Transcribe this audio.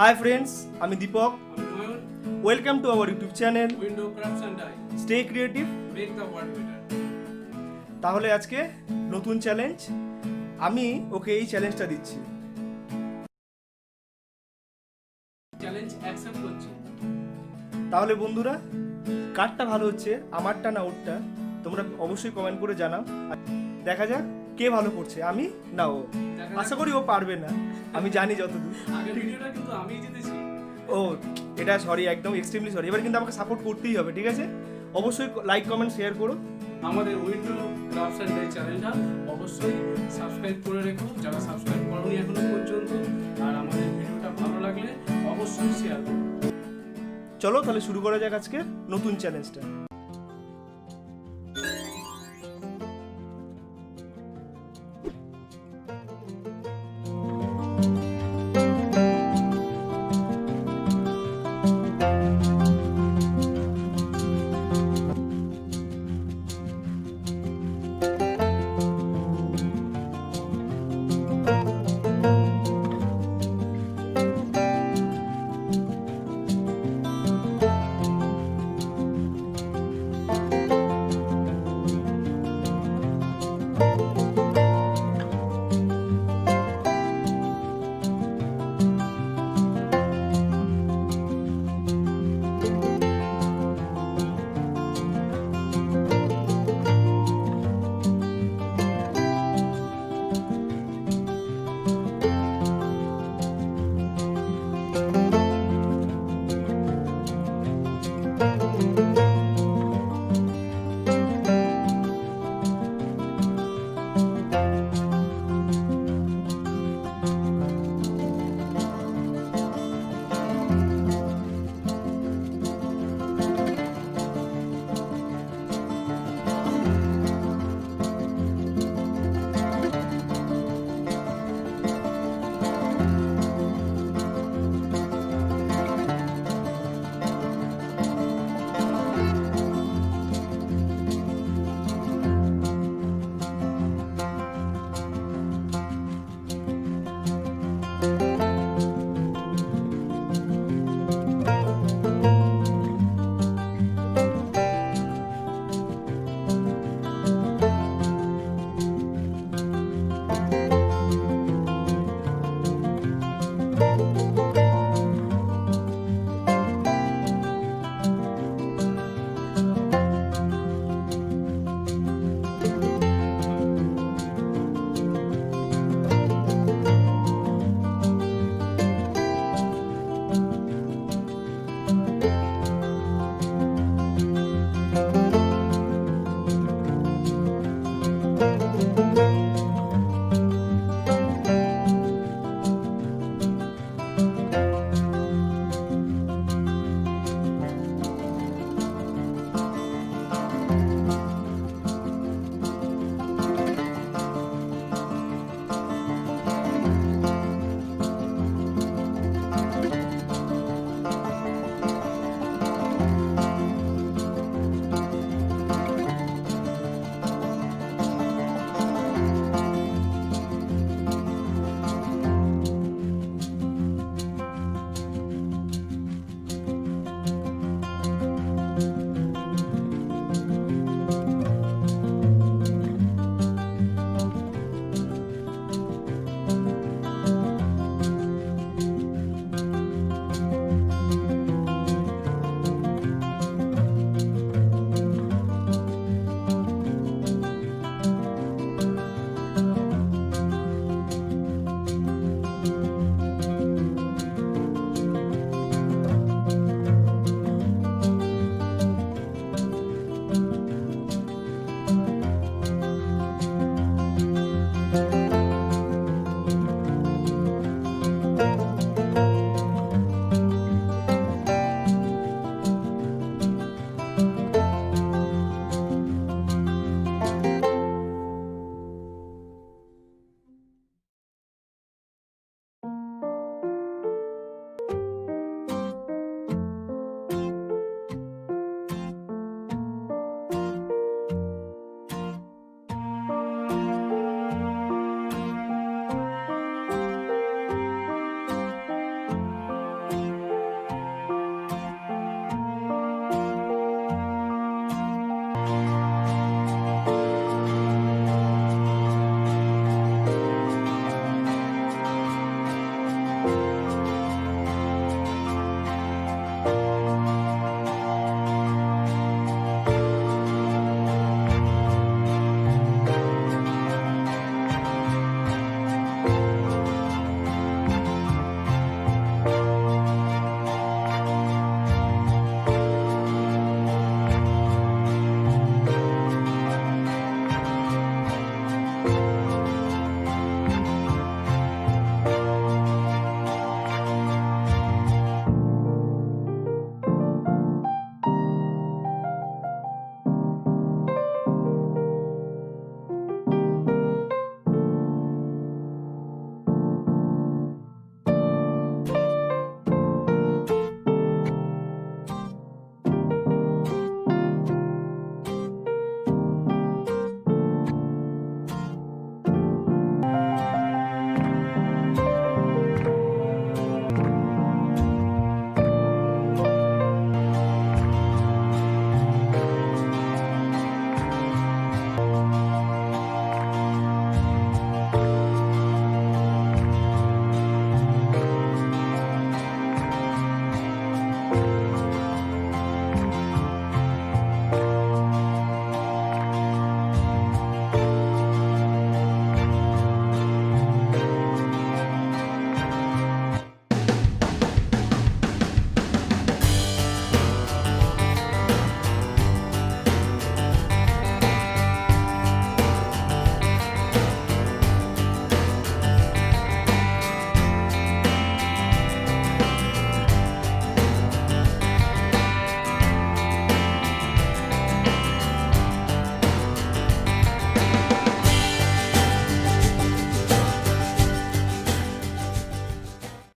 Hi friends, আমি Dipak. I'm Nayan. Welcome to our YouTube channel. Window crafts and die. Stay creative. Make the world better. তাহলে আজকে নতুন চ্যালেঞ্জ, আমি ওকে এই চ্যালেঞ্জটা দিচ্ছি। চ্যালেঞ্জ অ্যাকসেপ্ট করছি। তাহলে বন্ধুরা, কারটা ভালো হচ্ছে, আমারটা না ওরটা, তোমরা অবশ্যই কমেন্ট করে জানাও। দেখা যাক কে ভালো করছে, আমি না ও। আশা করি ও পারবে না, আমি জানি যতদূর। আগের ভিডিওটা কিন্তু আমিই জিতেছি। ও এটা সরি, একদম এক্সট্রিমলি সরি। এবার কিন্তু আমাকে সাপোর্ট করতেই হবে, ঠিক আছে? অবশ্যই লাইক কমেন্ট শেয়ার করো। আমাদের উইন্ডো ক্রাফটস এন্ড ডাই চ্যানেলটা অবশ্যই সাবস্ক্রাইব করে রেখো যারা সাবস্ক্রাইব করোনি এখনো পর্যন্ত। আর আমাদের ভিডিওটা ভালো লাগলে অবশ্যই শেয়ার করো। চলো তাহলে শুরু করা যাক আজকে নতুন চ্যালেঞ্জটা।